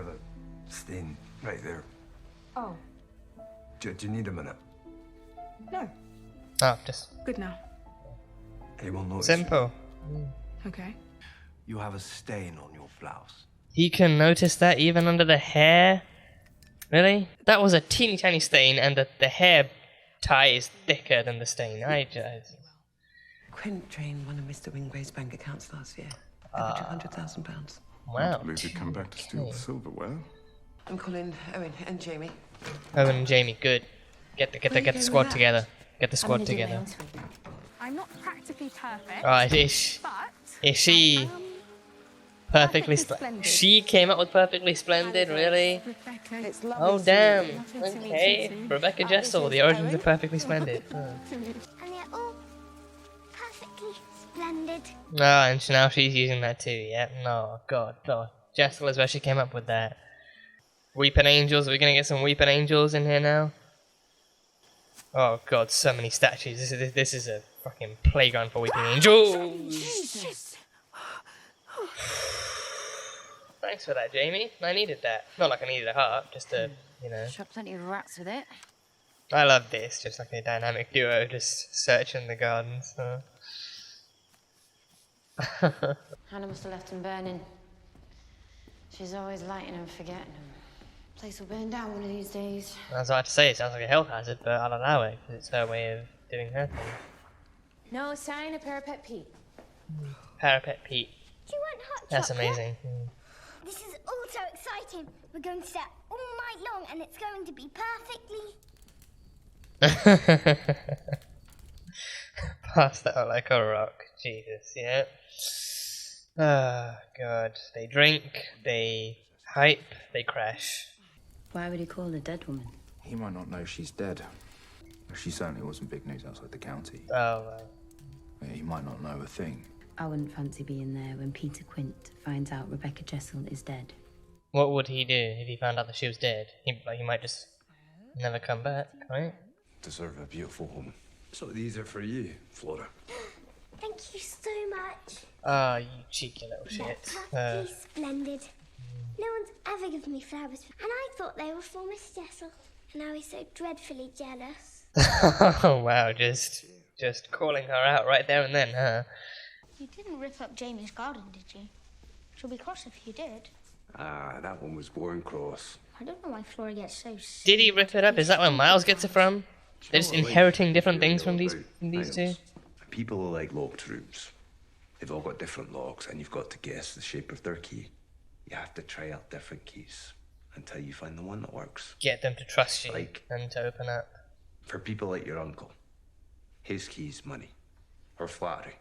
have a stain right there. Oh, Do you need a minute? no. Oh, just Good now. He will notice. simple. Okay. You have a stain on your blouse. He can notice that even under the hair? Really? That was a teeny tiny stain, and the hair tie is thicker than the stain. I just... Quint drained one of Mr. Wingway's bank accounts last year. Over £200,000. Wow. I believe he'd come back to steal the silverware. I'm calling Owen and Jamie. Owen and Jamie, good. Get the squad together. Get the squad together. I'm not practically perfect, Alright, but is she perfectly splendid? She came up with perfectly splendid, really? Rebecca, It's lovely. Oh to see you. damn. Nothing to meet Okay, you two. Rebecca Jessel, the origins of perfectly splendid. And they're all perfectly splendid. Ah, and now she's using that too. Yep. No, God, no. Jessel is where she came up with that. Weeping Angels. Are we gonna get some Weeping Angels in here now? Oh God, so many statues. This is a fucking playground for Weeping Angels. Jesus. Thanks for that, Jamie. I needed that. Not like I needed a heart, just to, you know. Shot plenty of rats with it. I love this, just like a dynamic duo, just searching the gardens. Hannah must have left them burning. She's always lighting and forgetting them. Place will burn down one of these days. I was about to say, it sounds like a health hazard, but I'll allow it, because it's her way of doing her thing. No sign of Parapet Pete. Parapet Pete. Do you want hot That's chocolate? amazing. This is all so exciting. We're going to sit all night long and it's going to be perfectly... Pass that out like a rock. Jesus, yeah. Oh, God. They drink, they hype, they crash. Why would he call a dead woman? He might not know she's dead. She certainly wasn't big news outside the county. Oh, right. Yeah, he might not know a thing. I wouldn't fancy being there when Peter Quint finds out Rebecca Jessel is dead. What would he do if he found out that she was dead? He might just never come back, right? Deserve a beautiful home. So these are for you, Flora. Thank you so much. Ah, you cheeky little They're shit. perfectly splendid. No one's ever given me flowers, and I thought they were for Miss Jessel. And I was so dreadfully jealous. Oh, wow, just calling her out right there and then, huh? You didn't rip up Jamie's garden, did you? She'll be cross if you did. Ah, that one was born cross. I don't know why Flora gets so sick. Did he rip it up? Is that where Miles gets it from? They're just inheriting different things from these two? People are like locked rooms. They've all got different locks, and you've got to guess the shape of their key. You have to try out different keys until you find the one that works. Get them to trust you Like- and to open up. For people like your uncle, his key's money or flattery.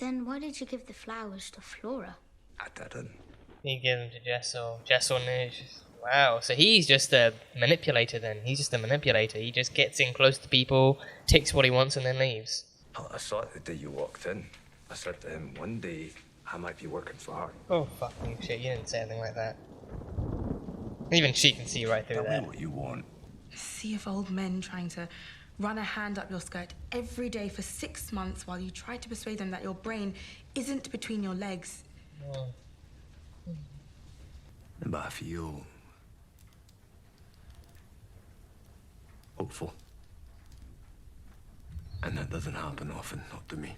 Then why did you give the flowers to Flora? I didn't. He gave them to Jessel. Jessel knew. Wow, so he's just a manipulator then. He's just a manipulator. He just gets in close to people, takes what he wants, and then leaves. I saw it the day you walked in. I said to him, one day I might be working for her. Oh, fucking shit, you didn't say anything like that. Even she can see right through Tell me that. what you want. A sea of old men trying to run a hand up your skirt every day for 6 months while you try to persuade them that your brain isn't between your legs. But I feel hopeful. And that doesn't happen often, not to me.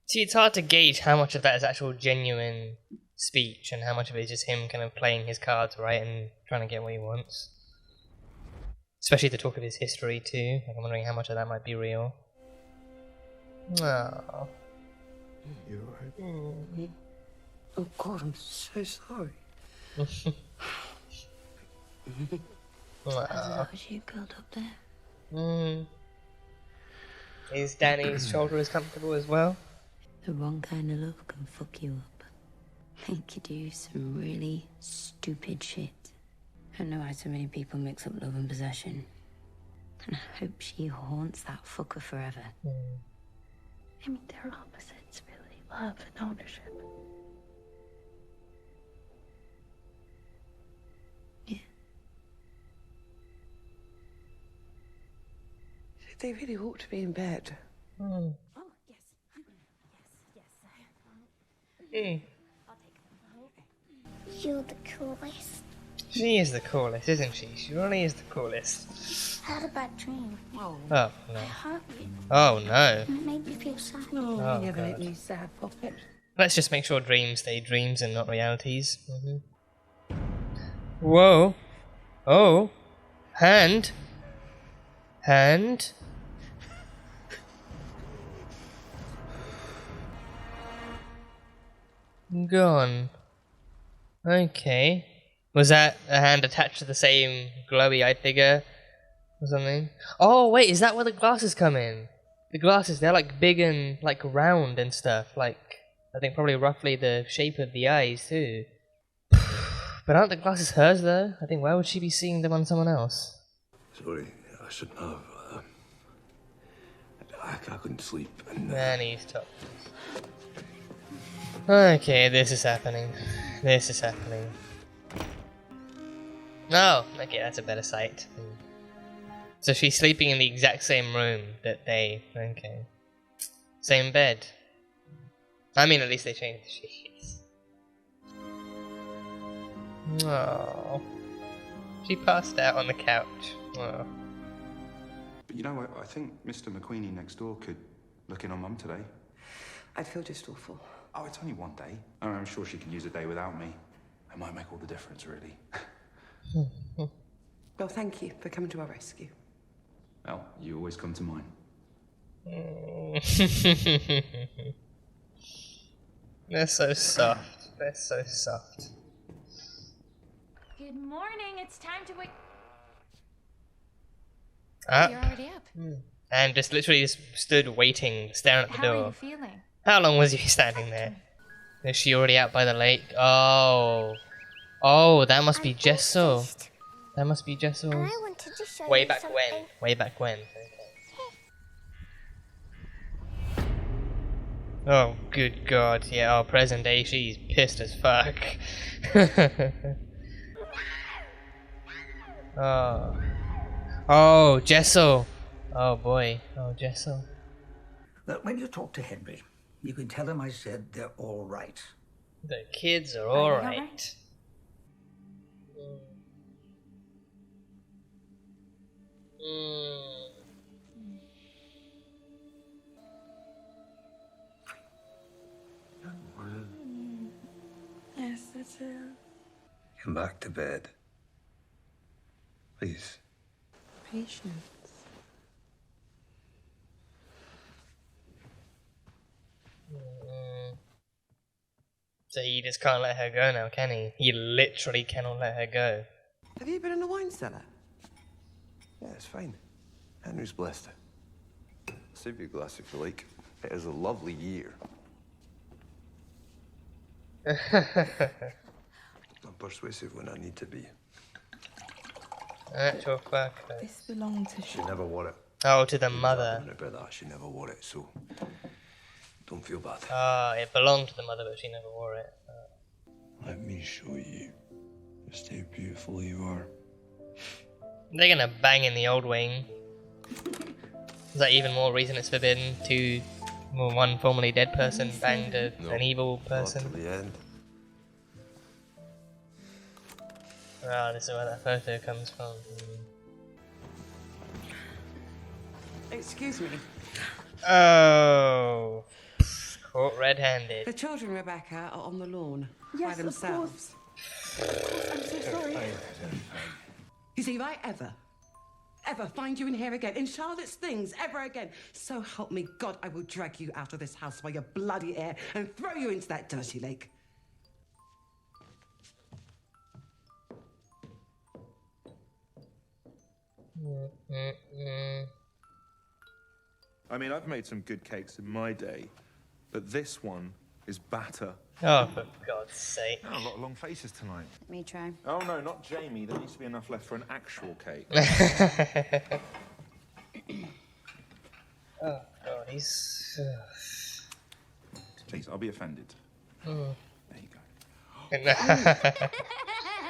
See, it's hard to gauge how much of that is actual genuine speech and how much of it is just him kind of playing his cards right and trying to get what he wants. Especially the talk of his history too. Like, I'm wondering how much of that might be real. Oh. You're right. Oh God, I'm so sorry. As you curled up there. Is Danny's shoulder as comfortable as well? The wrong kind of love can fuck you up. Make you do some really stupid shit. I don't know why so many people mix up love and possession. And I hope she haunts that fucker forever. I mean, they're opposites, really. Love and ownership. Yeah. They really ought to be in bed. Oh, yes. You're the coolest. She is the coolest, isn't she? She really is the coolest. I had a bad dream. Oh no. I hurt you. Oh no. And it made me feel sad. Oh, Oh, you never God. make me sad, Poppet. Let's just make sure dreams stay dreams and not realities. Whoa. Oh. Hand. Hand. Gone. Okay. Was that a hand attached to the same glowy-eyed figure or something? Oh wait, is that where the glasses come in? The glasses, they're like big and like round and stuff. Like, I think probably roughly the shape of the eyes too. But aren't the glasses hers though? I think why would she be seeing them on someone else? Sorry, I shouldn't have. I couldn't sleep. And, Man, he's top. Okay, this is happening. This is happening. No, okay, that's a better sight. So she's sleeping in the exact same room that they. Okay. Same bed. I mean, at least they changed the sheets. Oh. She passed out on the couch. Oh. But you know what? I think Mr. McQueenie next door could look in on Mum today. I'd feel just awful. Oh, it's only one day. I'm sure she can use a day without me. It might make all the difference, really. Well, thank you for coming to our rescue. Well, you always come to mine. They're so soft. They're so soft. Good morning. It's time to wake. Ah. You're already up. And just literally just stood waiting, staring at the How are door. you feeling? How long was you standing there? Is she already out by the lake? Oh. Oh, that must be Jessel. That must be Jessel's. And I wanted to show Way you back something. when. Way back when. Okay. Oh, good God. Yeah, oh, present day, she's pissed as fuck. Oh. Oh, Jessel. Oh, boy. Oh, Jessel. That when you talk to Henry, you can tell him I said they're all right. The kids are Are they alright. alright? Yes, that's it. Come back to bed. Please. Patience. So he just can't let her go now, can he? He literally cannot let her go. Have you been in the wine cellar? Yeah, it's fine. Henry's blessed it. Save you a glass if you like. It is a lovely year. I'm persuasive when I need to be. Actual fuck. This belonged to She never wore it. Oh, to the mother. About that, she never wore it, so don't feel bad. Ah, it belonged to the mother, but she never wore it. Let me show you just how beautiful you are. They're gonna bang in the old wing. Is that even more reason it's forbidden to one formerly dead person banged an evil person? Not to the end. Ah, this is where that photo comes from. Excuse me. Oh, caught red-handed. The children, Rebecca, are on the lawn Yes, by of themselves. I'm so sorry. You see, if I ever find you in here again, in Charlotte's things, ever again, so help me God, I will drag you out of this house by your bloody hair and throw you into that dirty lake. I mean, I've made some good cakes in my day, but this one is batter. Oh, for God's sake. Oh, a lot of long faces tonight. Me try. Oh, no, not Jamie. There needs to be enough left for an actual cake. Oh, God, he's... Please, I'll be offended. Oh. There you go.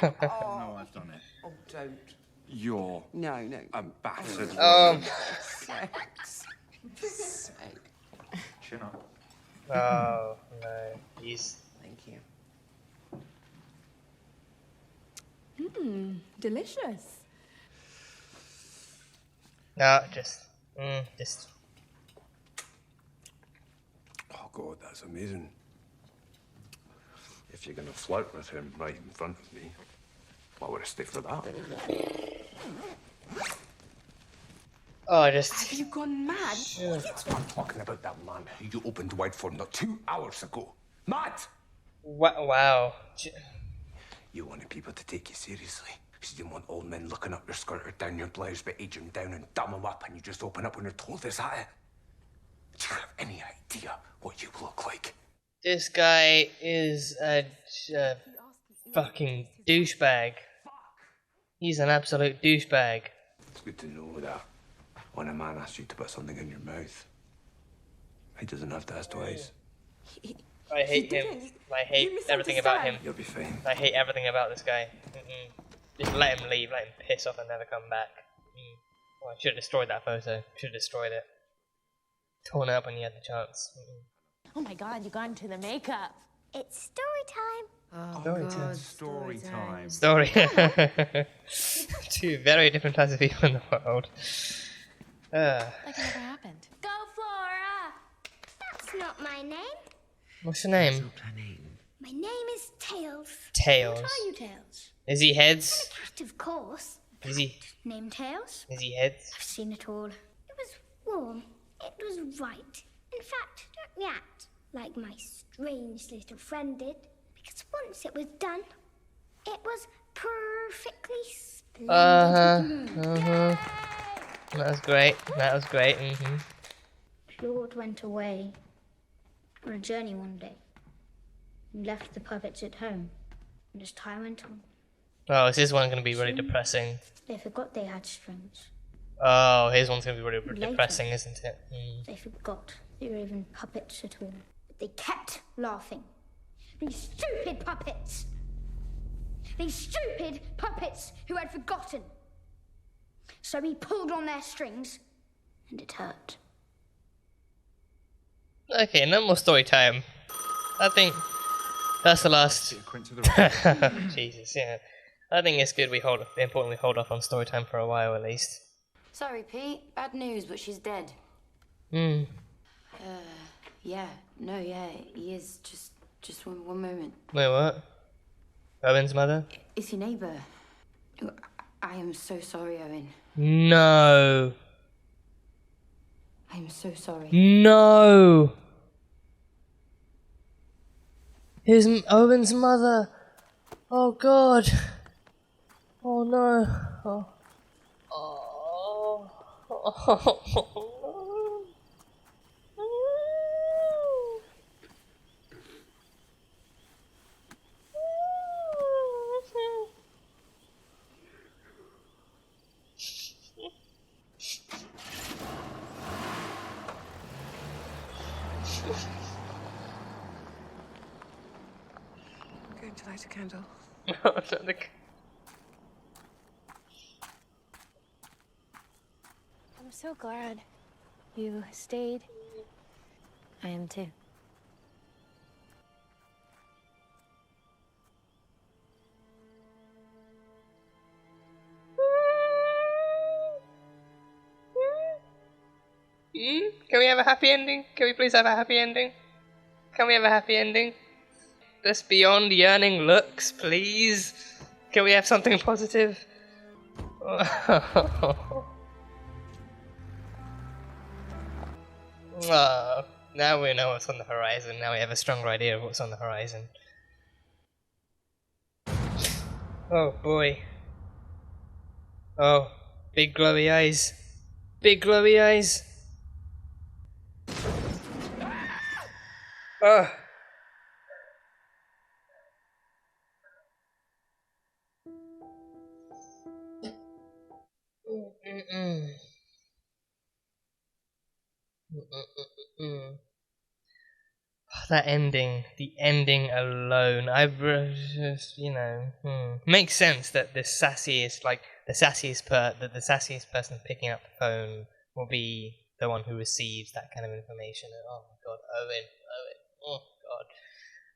Oh, No, I've done it. oh, don't. You're No, no. a bastard. Chin up. Oh, no. He's... Thank you. Delicious. No, just. Oh, God, that's amazing. If you're going to flirt with him right in front of me, why would I stay for that? Oh, just. Have you gone mad? I'm talking about that man who you opened wide for not 2 hours ago. Mad! Wow. You wanted people to take you seriously. You didn't want old men looking up your skirt or down your blouse, but age them down and dumb them up, and you just open up when you're told, is that it? Do you have any idea what you look like? This guy is a fucking douchebag. He's an absolute douchebag. It's good to know that when a man asks you to put something in your mouth, he doesn't have to ask twice. I hate him. I hate everything about him. You'll be fine. I hate everything about this guy. Just let him leave, let him piss off and never come back. Well, I should have destroyed that photo. Should have destroyed it. Torn it up when you had the chance. Oh my god, you got into the makeup. It's story time. Story time. Story. Two very different types of people in the world. Like it never happened. Go, Flora! That's not my name. What's your name? My name is Tails. Tails. What are you, Tails? Is he heads? Cat, of course. Is he? Name Tails? Is he heads? I've seen it all. It was warm. It was right. In fact, don't react like my strange little friend did. Because once it was done, it was perfectly splendid. That was great. That was great. Claude went away on a journey one day and left the puppets at home. And as time went on, Oh, is his one going to be really depressing? they forgot they had strings. Oh, his one's going to be really Later. depressing, isn't it? They forgot they were even puppets at all. But they kept laughing. These stupid puppets! These stupid puppets who had forgotten. So he pulled on their strings, and it hurt. Okay, no more story time. I think that's the last. Jesus, yeah. I think it's good we hold off on story time for a while at least. Sorry, Pete. Bad news, but she's dead. Hmm. Yeah. No, yeah. He is. Just one moment. Wait, what? Owen's mother? It's your neighbour. I am so sorry, Owen. No. I am so sorry. No. Owen's mother. Oh God. Oh no. Oh. Oh. I'm going to light a candle. I'm so glad you stayed. I am too. Can we have a happy ending? Can we please have a happy ending? Can we have a happy ending? This beyond yearning looks, please. Can we have something positive? Oh, now we know what's on the horizon. Now we have a stronger idea of what's on the horizon. Oh boy. Oh, big glowy eyes. Big glowy eyes. Oh. That ending, the ending alone, just, makes sense that the sassiest person picking up the phone will be the one who receives that kind of information. Oh my God, Owen, oh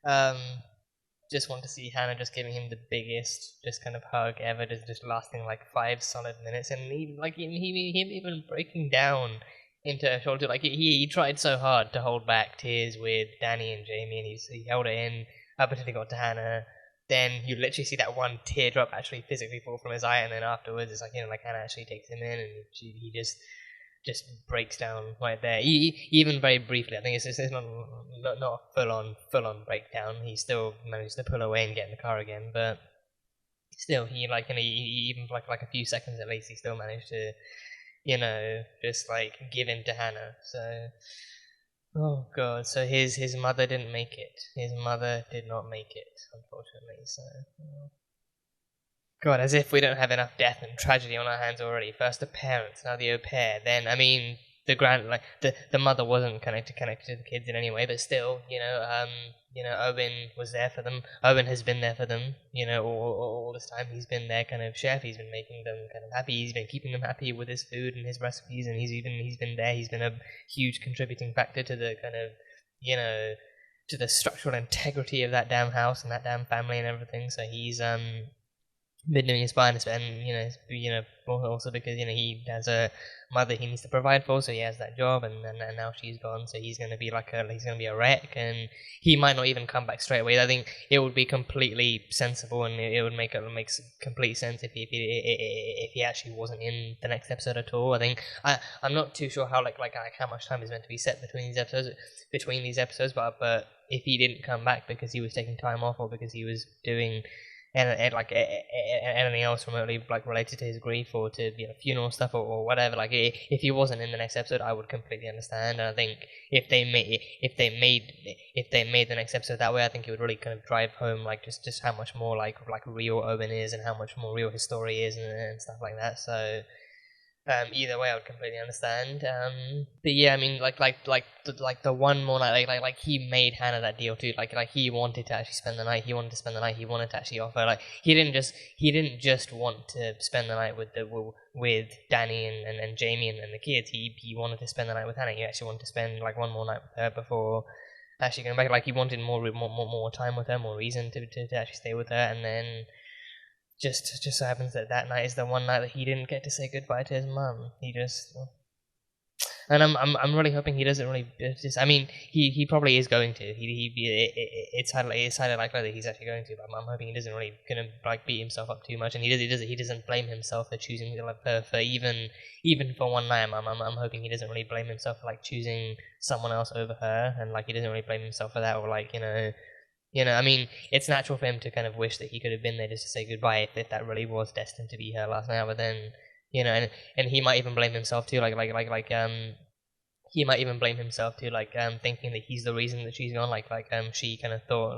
God. just want to see Hannah just giving him the biggest just kind of hug ever, just lasting like 5 solid minutes, and he him even breaking down into her shoulder. Like he tried so hard to hold back tears with Danny and Jamie, and he held it in up until he got to Hannah. Then you literally see that one teardrop actually physically fall from his eye, and then afterwards it's like, you know, like Hannah actually takes him in, and he just breaks down right there. Even very briefly, I think it's not a full on breakdown. He still managed to pull away and get in the car again, but still, he even for like a few seconds at least, he still managed to, you know, just like give in to Hannah. So, oh god, so his mother didn't make it. His mother did not make it, unfortunately. So, God, as if we don't have enough death and tragedy on our hands already. First the parents, now the au pair. Then, I mean, the mother wasn't connected to the kids in any way, but still, you know, Owen was there for them. Owen has been there for them, you know, all this time. He's been their kind of chef. He's been making them kind of happy. He's been keeping them happy with his food and his recipes, and he's been there. He's been a huge contributing factor to the kind of, you know, to the structural integrity of that damn house and that damn family and everything. So he's been doing his finest, and you know, also because, you know, he has a mother he needs to provide for, so he has that job, and now she's gone, so he's gonna be a wreck, and he might not even come back straight away. I think it would be completely sensible, and it would make complete sense if he actually wasn't in the next episode at all. I think I'm not too sure how how much time is meant to be set between these episodes, but if he didn't come back because he was taking time off or because he was doing anything else remotely related to his grief or to, you know, funeral stuff or whatever, if he wasn't in the next episode, I would completely understand. And I think if they made the next episode that way, I think it would really kind of drive home just how much more real Owen is and how much more real his story is and stuff like that. So either way, I would completely understand. But yeah, I mean, the one more night, like he made Hannah that deal too. Like he wanted to actually spend the night. He wanted to spend the night. He wanted to actually offer. He didn't just want to spend the night with Danny and Jamie and the kids. He wanted to spend the night with Hannah. He actually wanted to spend one more night with her before actually going back. He wanted more time with her, more reason to actually stay with her, and then. Just so happens that night is the one night that he didn't get to say goodbye to his mum. And I'm really hoping he doesn't really. I mean, he probably is going to. It's highly likely that he's actually going to. But I'm hoping he doesn't really gonna beat himself up too much, and he doesn't blame himself for choosing her for even for one night. I'm hoping he doesn't really blame himself for choosing someone else over her, and he doesn't really blame himself for that, or You know, I mean, it's natural for him to kind of wish that he could have been there just to say goodbye if that really was destined to be her last night. But then, you know, and he might even blame himself too, he might even blame himself too, thinking that he's the reason that she's gone. She kind of thought,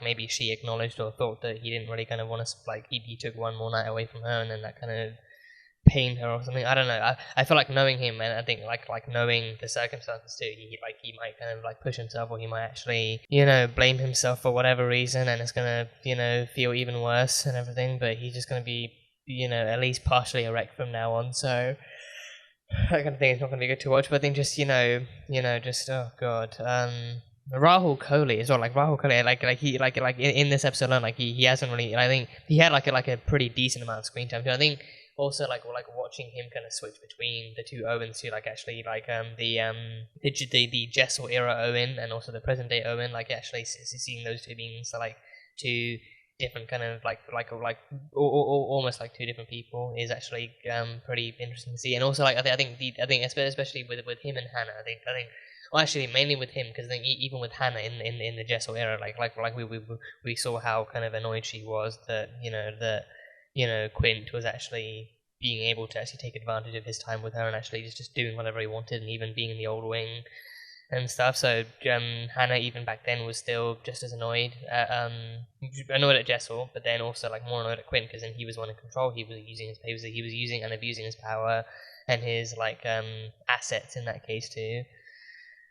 maybe she acknowledged or thought that he didn't really kind of want to, he took one more night away from her, and then that kind of pain her or something. I don't know. I feel like knowing him, and I think knowing the circumstances too, he might kind of push himself, or he might actually, you know, blame himself for whatever reason, and it's gonna, you know, feel even worse and everything. But he's just gonna be, you know, at least partially a wreck from now on. So that kind of thing is not gonna be good to watch. But I think just oh god. Rahul Kohli as well. Rahul Kohli, in this episode alone, he hasn't really. I think he had a pretty decent amount of screen time too. I think. Also, watching him kind of switch between the two Owens too, the Jessel era Owen and also the present day Owen, actually seeing those two being two different kind of almost two different people is actually pretty interesting to see. And also I think especially with him and Hannah, I think well, actually mainly with him, because I think even with Hannah in the Jessel era, we saw how kind of annoyed she was that Quint was actually being able to actually take advantage of his time with her and actually just doing whatever he wanted, and even being in the old wing and stuff. So Hannah, even back then, was still just as annoyed at Jessel, but then also more annoyed at Quint, because then he was one in control. He was using and abusing his power and his assets in that case too.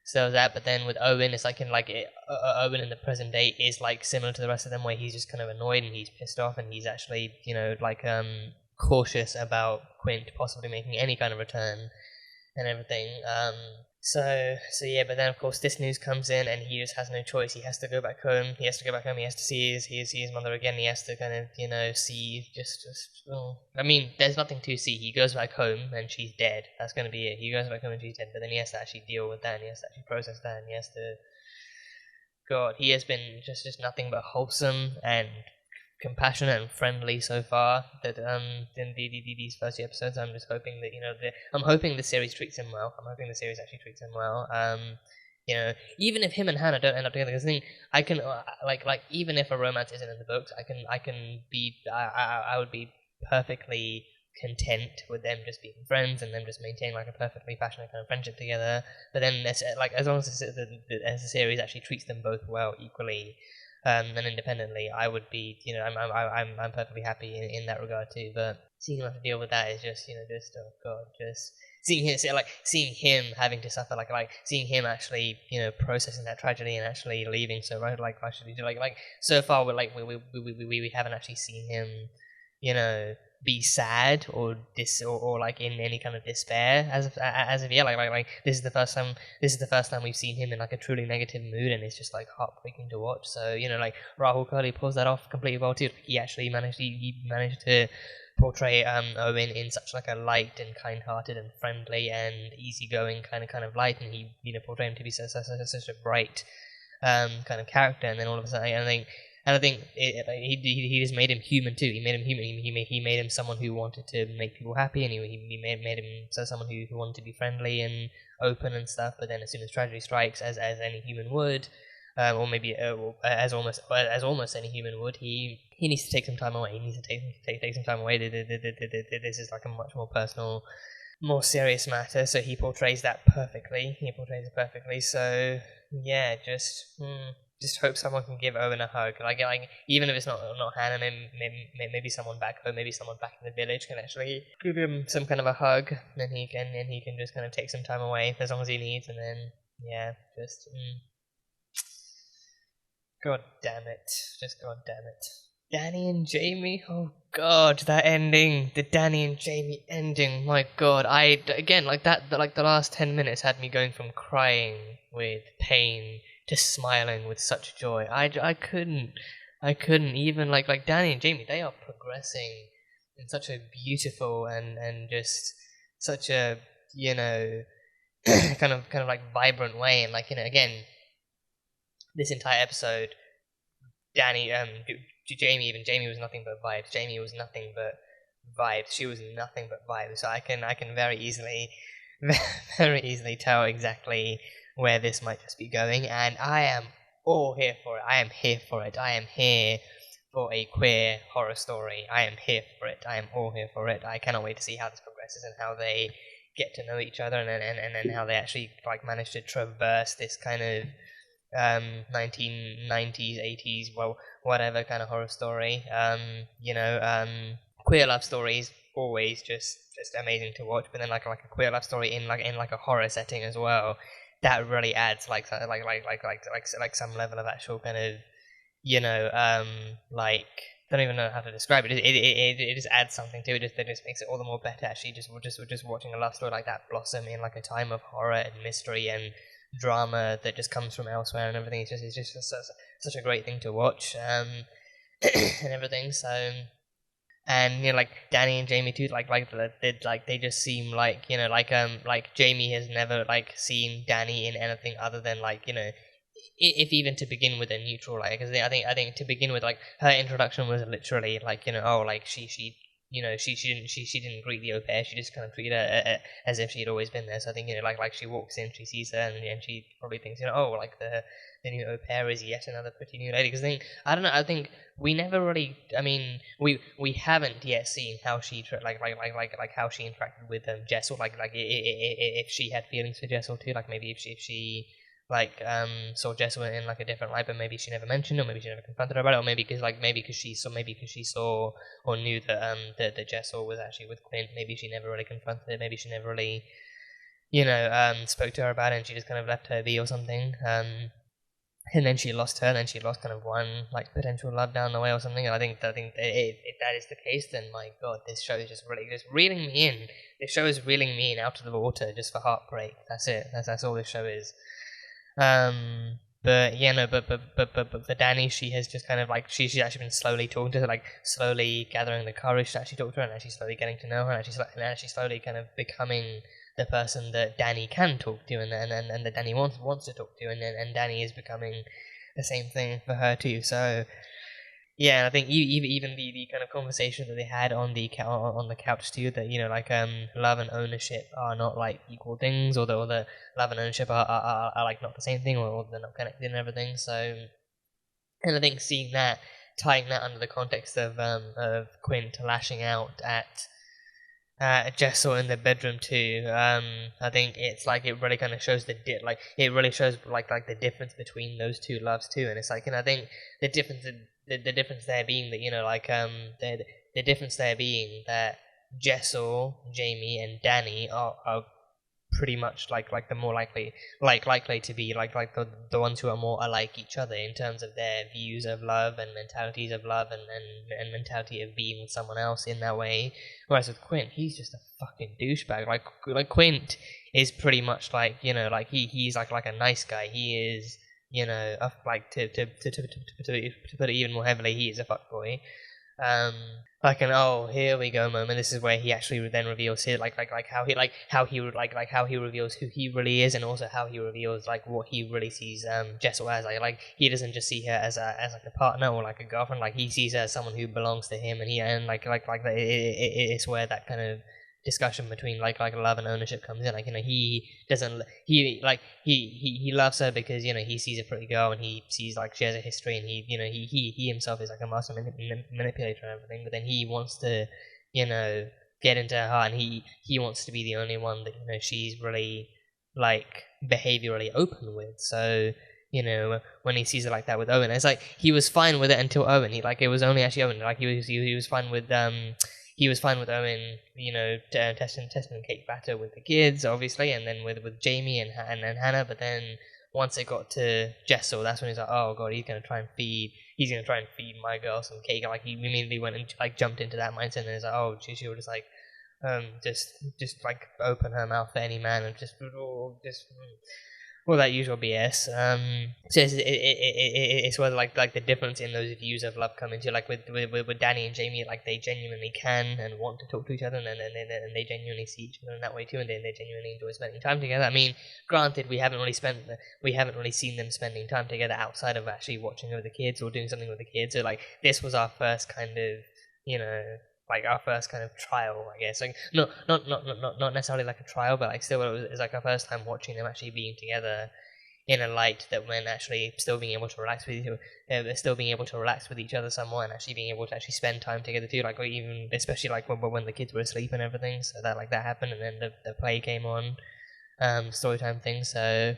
So that, but then with Owen, it's Owen in the present day is similar to the rest of them, where he's just kind of annoyed and he's pissed off, and he's actually cautious about Quint possibly making any kind of return and everything. So yeah, but then of course this news comes in, and he just has no choice. He has to go back home. He has to see his mother again. He has to kind of, see well, I mean, there's nothing to see. He goes back home and she's dead. That's gonna be it. He goes back home and she's dead. But then he has to actually deal with that, and he has to actually process that, and he has to. God, he has been just nothing but wholesome and compassionate and friendly so far. That in these first few episodes, I'm just hoping that I'm hoping the series treats him well. I'm hoping the series actually treats him well. Even if him and Hannah don't end up together, because I can like even if a romance isn't in the books, I would be perfectly content with them just being friends and them just maintain like a perfectly passionate kind of friendship together. But then as long as the series actually treats them both well equally. And independently, I would be, I'm perfectly happy in that regard too. But seeing him have to deal with that is just, oh god, just seeing him having to suffer, seeing him actually, processing that tragedy and actually leaving. So right, actually, so far we haven't actually seen him, be sad or in any kind of despair as of yet. This is the first time we've seen him in like a truly negative mood, and it's just like heartbreaking to watch. So Rahul Kohli pulls that off completely well too. He actually managed to portray Owen in such like a light and kind-hearted and friendly and easygoing kind of light, and he portrayed him to be such a bright kind of character. And then all of a sudden, I think he just made him human too. He made him human. He made him someone who wanted to make people happy, and he made him someone who wanted to be friendly and open and stuff. But then as soon as tragedy strikes, as any human would, or maybe as almost any human would, he needs to take some time away. He needs to take some time away. This is like a much more personal, more serious matter. So he portrays that perfectly. So yeah, just hope someone can give Owen a hug. Like even if it's not Hannah, maybe someone back home, maybe someone back in the village can actually give him some kind of a hug, and he can just kind of take some time away as long as he needs, and then God damn it, Danny and Jamie. Oh god, that ending, the Danny and Jamie ending. My god, the last 10 minutes had me going from crying with pain to smiling with such joy. I couldn't even like Danny and Jamie. They are progressing in such a beautiful and just such a kind of like vibrant way. And again, this entire episode, Jamie was nothing but vibes. Jamie was nothing but vibes. She was nothing but vibes. So I can very easily tell exactly where this might just be going, and I am all here for it. I am here for a queer horror story. I am here for it. I am all here for it. I cannot wait to see how this progresses and how they get to know each other, and then how they actually manage to traverse this kind of 1990s, 80s, well, whatever kind of horror story. Queer love stories always just amazing to watch, but then like a queer love story in a horror setting as well. That really adds like some level of actual kind of don't even know how to describe it. It just adds something to it. It just makes it all the more better. Actually, just watching a love story like that blossom in like a time of horror and mystery and drama that just comes from elsewhere and everything. It's just such a great thing to watch and everything. So. And Danny and Jamie too, they just seem like Jamie has never seen Danny in anything other than if even to begin with a neutral because I think to begin with her introduction was literally she didn't greet the au pair, she just kind of treated her as if she had always been there. So I think she walks in, she sees her, and she probably thinks the new au pair is yet another pretty new lady. Because I think we never really, we haven't yet seen how she how she interacted with Jessel, if she had feelings for Jessel too, maybe if she saw Jessel in a different light, but maybe she never mentioned, or maybe she never confronted her about it, or maybe because she saw or knew that Jessel was actually with Quint. Maybe she never really confronted it. Maybe she never really spoke to her about it, and she just kind of left her be or something. and then she lost her, and then she lost kind of one like potential love down the way or something. And I think if that is the case, then my god, this show is just really just reeling me in. This show is reeling me in out of the water just for heartbreak. That's it. That's all this show is. But yeah, no, but Dani, she has just kind of like she's actually been slowly talking to her, like slowly gathering the courage to actually talk to her, and actually slowly getting to know her, and actually slowly kind of becoming the person that Dani can talk to, and that Dani wants to talk to, and Dani is becoming the same thing for her too. So yeah, I think even the kind of conversation that they had on the couch too, that like love and ownership are not like equal things, or the love and ownership are like not the same thing, or they're not connected and everything. So, and I think seeing that, tying that under the context of Quint lashing out at Jessel in the bedroom too, I think it's like it really kind of shows it really shows like the difference between those two loves too, and it's like, and I think the difference there being that the difference there being that Jessel, Jamie, and Dani are pretty much like the more likely to be like the ones who are more alike each other in terms of their views of love and mentalities of love and mentality of being with someone else in that way. Whereas with Quint, he's just a fucking douchebag. Like Quint is pretty much like he's like a nice guy. He is like to put it even more heavily, he is a fuckboy. Like an oh here we go moment. This is where he actually then reveals his how he reveals who he really is, and also how he reveals like what he really sees Jessel as. Like he doesn't just see her as like a partner or like a girlfriend. Like he sees her as someone who belongs to him, and it's where that kind of discussion between like love and ownership comes in. Like he loves her because he sees a pretty girl, and he sees like she has a history, and he himself is like a master manipulator and everything, but then he wants to get into her heart, and he wants to be the only one that she's really like behaviorally open with. So when he sees it like that with Owen, it's like he was fine with it until Owen. It was only actually Owen. Like he was fine with he was fine with Owen, testing cake batter with the kids, obviously, and then with Jamie and Hannah. But then once it got to Jessel, that's when he's like, oh god, he's gonna try and feed my girl some cake. Like he immediately went and like jumped into that mindset, and he's like, oh, she would just like just like open her mouth for any man and just all that usual BS. So it's where like the difference in those views of love come into, like with Dani and Jamie, like they genuinely can and want to talk to each other, and they genuinely see each other in that way too, and they genuinely enjoy spending time together. I mean, granted, we haven't really seen them spending time together outside of actually watching over the kids or doing something with the kids. So like this was our first kind of like our first kind of trial, I guess. Like not necessarily like a trial, but like still it was like our first time watching them actually being together in a light that when actually still being able to relax with each other somewhat, and actually being able to actually spend time together too. Like even especially like when the kids were asleep and everything, so that like that happened, and then the play came on, story time thing. So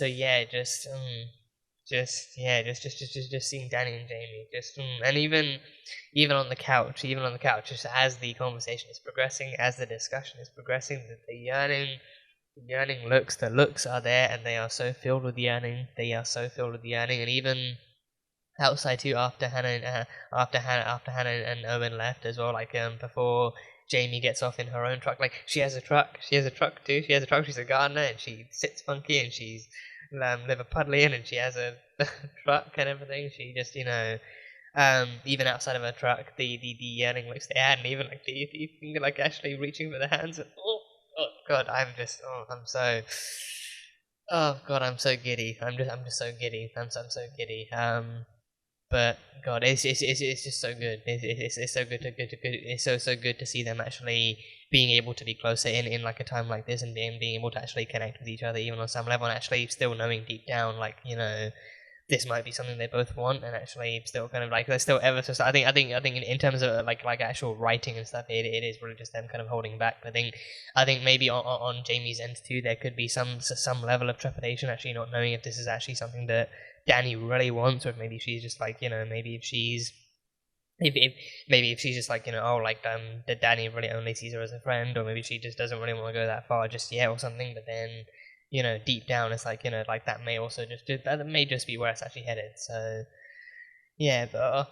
yeah, just seeing Dani and Jamie, and even on the couch, just as the conversation is progressing, as the discussion is progressing, the yearning looks are there, and they are so filled with yearning. And even outside too, after Hannah and Owen left as well, like before Jamie gets off in her own truck, like she has a truck too. She's a gardener, and she sits funky, and she's Liverpudlian, and she has a truck and everything. She just even outside of her truck, the yearning looks there, and even like the finger like actually reaching for the hands. Oh god, I'm so giddy. I'm so giddy. I'm so giddy. But god, it's just so good. It's so good it's so good to see them actually being able to be closer in like a time like this, and being able to actually connect with each other even on some level, and actually still knowing deep down like this might be something they both want, and actually still kind of like they're still ever so. I think in terms of like actual writing and stuff, it is really just them kind of holding back. I think maybe on Jamie's end too, there could be some level of trepidation, actually not knowing if this is actually something that Dani really wants, or if maybe she's just like maybe if she's just like that Dani really only sees her as a friend, or maybe she just doesn't really want to go that far just yet or something. But then deep down it's like, like that may also that may just be where it's actually headed. So yeah, but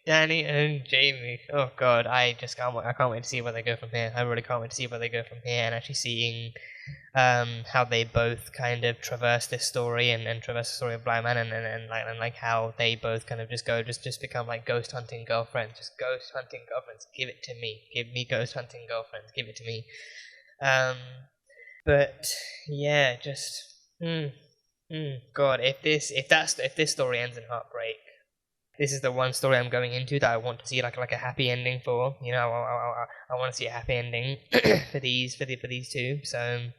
Danny and Jamie, oh god, I can't wait to see where they go from here. I really can't wait to see where they go from here, and actually seeing how they both kind of traverse this story and traverse the story of Blind Man, and like how they both kind of just become like ghost hunting girlfriends. Just ghost hunting girlfriends. Give it to me. Give me ghost hunting girlfriends. Give it to me. But yeah, just God, if this story ends in heartbreak, this is the one story I'm going into that I want to see like a happy ending for. I want to see a happy ending for these two. So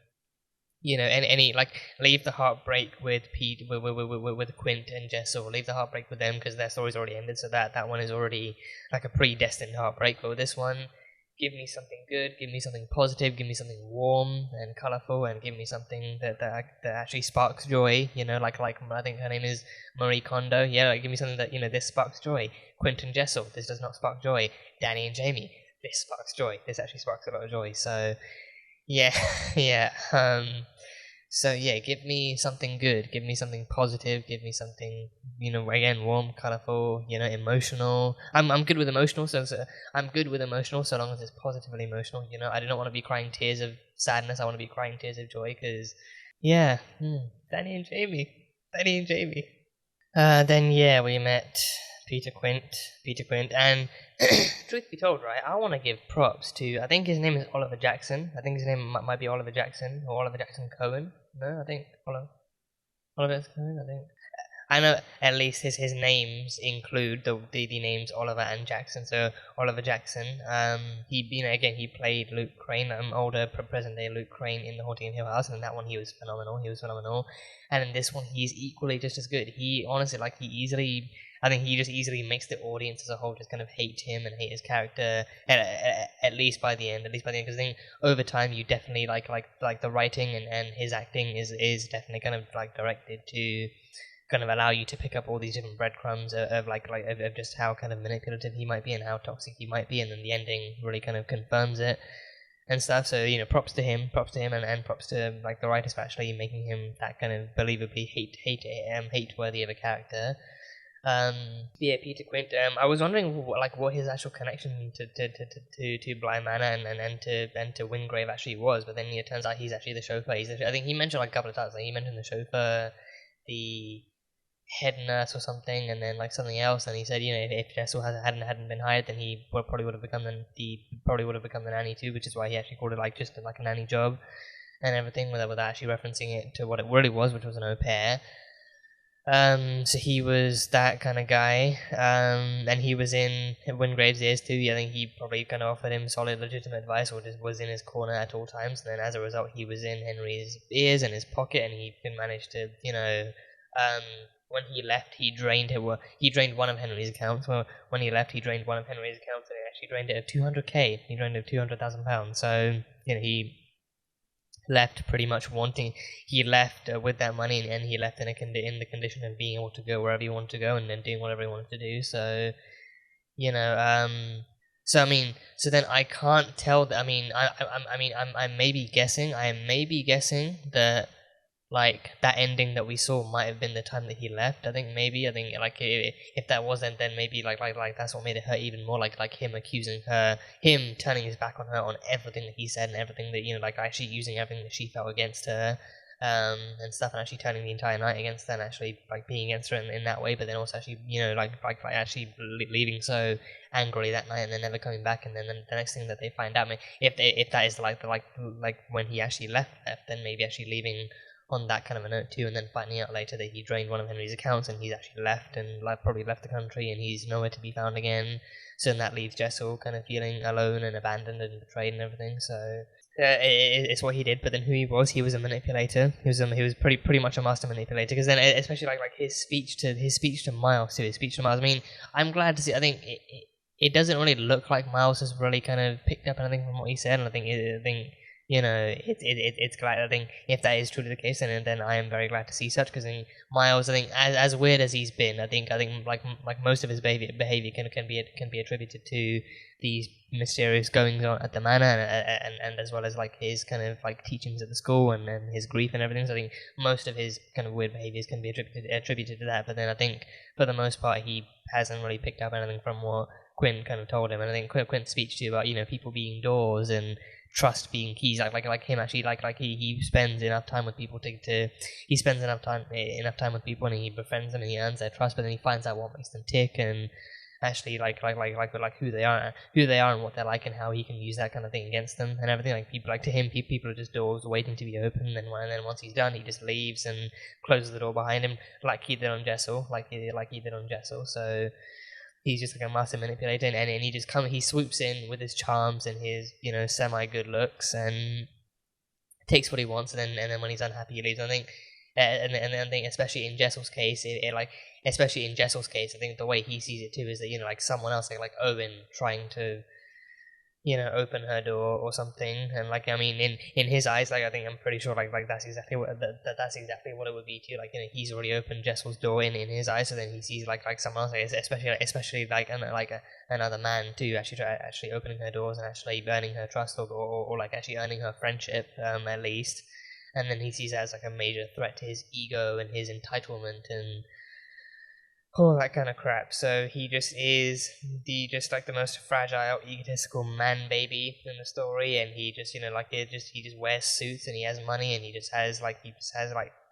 any like leave the heartbreak with Pete with Quint and Jessel. Leave the heartbreak with them because their story's already ended. So that one is already like a predestined heartbreak. But with this one, give me something good, give me something positive, give me something warm and colourful, and give me something that actually sparks joy. Like I think her name is Marie Kondo. Yeah, like, give me something that this sparks joy. Quentin Jessel, this does not spark joy. Danny and Jamie, this sparks joy. This actually sparks a lot of joy. So yeah, yeah. So yeah, give me something good, give me something positive, give me something, again, warm, colourful, emotional. I'm good with emotional, so I'm good with emotional so long as it's positively emotional. I do not want to be crying tears of sadness. I want to be crying tears of joy because, yeah, Danny and Jamie. Then yeah, we met Peter Quint, and truth be told, right, I want to give props to, I think his name is Oliver Jackson. I think his name might be Oliver Jackson or Oliver Jackson Cohen. No, I think Oliver Jackson Cohen. I think I know at least his names include the names Oliver and Jackson. So Oliver Jackson, he played Luke Crane, older present day Luke Crane in The Haunting of Hill House, and in that one he was phenomenal. And in this one he's equally just as good. He honestly, I think he just easily makes the audience as a whole just kind of hate him and hate his character, at least by the end, because I think over time you definitely like the writing and his acting is definitely kind of like directed to kind of allow you to pick up all these different breadcrumbs of just how kind of manipulative he might be and how toxic he might be, and then the ending really kind of confirms it and stuff. So props to him, and props to like the writers for actually making him that kind of believably hate worthy of a character. Yeah, Peter Quint. I was wondering what his actual connection to Bly Manor and to Wingrave actually was, but then it turns out he's actually the chauffeur. I think he mentioned like a couple of times. Like he mentioned the chauffeur, the head nurse or something, and then like something else. And he said, if Jessel hadn't been hired, then he probably would have become the nanny too, which is why he actually called it like just like a nanny job and everything, without actually referencing it to what it really was, which was an au pair. So he was that kind of guy, and he was in Wingrave's ears too. I think he probably kind of offered him solid, legitimate advice, or just was in his corner at all times. And then as a result, he was in Henry's ears and his pocket, and he managed to, when he left, he drained one of Henry's accounts. Well, when he left, he drained one of Henry's accounts, and he actually drained it of 200k. He drained it of 200,000 pounds. So he left pretty much he left with that money, and he left in the condition of being able to go wherever he wanted to go and then doing whatever he wanted to do. So so then I can't tell that. I may be guessing that like that ending that we saw might have been the time that he left. I think like if that wasn't, then maybe like that's what made it hurt even more. Like him accusing her, him turning his back on her on everything that he said and everything that like actually using everything that she felt against her, and stuff, and actually turning the entire night against her and actually like being against her in that way. But then also actually like actually leaving so angrily that night and then never coming back. And then the next thing that they find out, if that is like when he actually left, then maybe actually leaving on that kind of a note too, and then finding out later that he drained one of Henry's accounts and he's actually left and probably left the country and he's nowhere to be found again. So then that leaves Jessel kind of feeling alone and abandoned and betrayed and everything. So it's what he did. But then who he was a manipulator. He was pretty much a master manipulator. Because then especially like his speech to Miles too. I mean, I'm glad to see. I think it doesn't really look like Miles has really kind of picked up anything from what he said, and I think you know, it's glad. I think if that is truly the case, then I am very glad to see such. Because Miles, I think, as weird as he's been, I think like most of his behavior can be attributed to these mysterious goings on at the manor, and as well as like his kind of like teachings at the school and his grief and everything. So I think most of his kind of weird behaviors can be attributed to that. But then I think for the most part he hasn't really picked up anything from what Quinn kind of told him. And I think Quinn's speech too about, you know, people being doors and trust being keys, like him actually, like he spends enough time with people he spends enough time with people and he befriends them and he earns their trust, but then he finds out what makes them tick and actually like who they are and what they're like and how he can use that kind of thing against them and everything. Like people, like to him, people are just doors waiting to be opened, and then once he's done, he just leaves and closes the door behind him, like he did on Jessel, So he's just like a master manipulator, and he swoops in with his charms and his, you know, semi good looks and takes what he wants, and then when he's unhappy, he leaves. I think, and I think especially in Jessel's case, I think the way he sees it too is that, you know, like someone else, like Owen, trying to, you know, open her door or something, and like, I mean, in his eyes, like I think I'm pretty sure like that's exactly what that's exactly what it would be too. Like, you know, he's already opened Jessel's door in his eyes, so then he sees like someone else, like, especially like another man too, actually opening her doors and actually earning her trust or like actually earning her friendship, at least. And then he sees that as like a major threat to his ego and his entitlement and all that kind of crap. So he just is the most fragile, egotistical man baby in the story, and he just, you know, like he just wears suits and he has money and he just has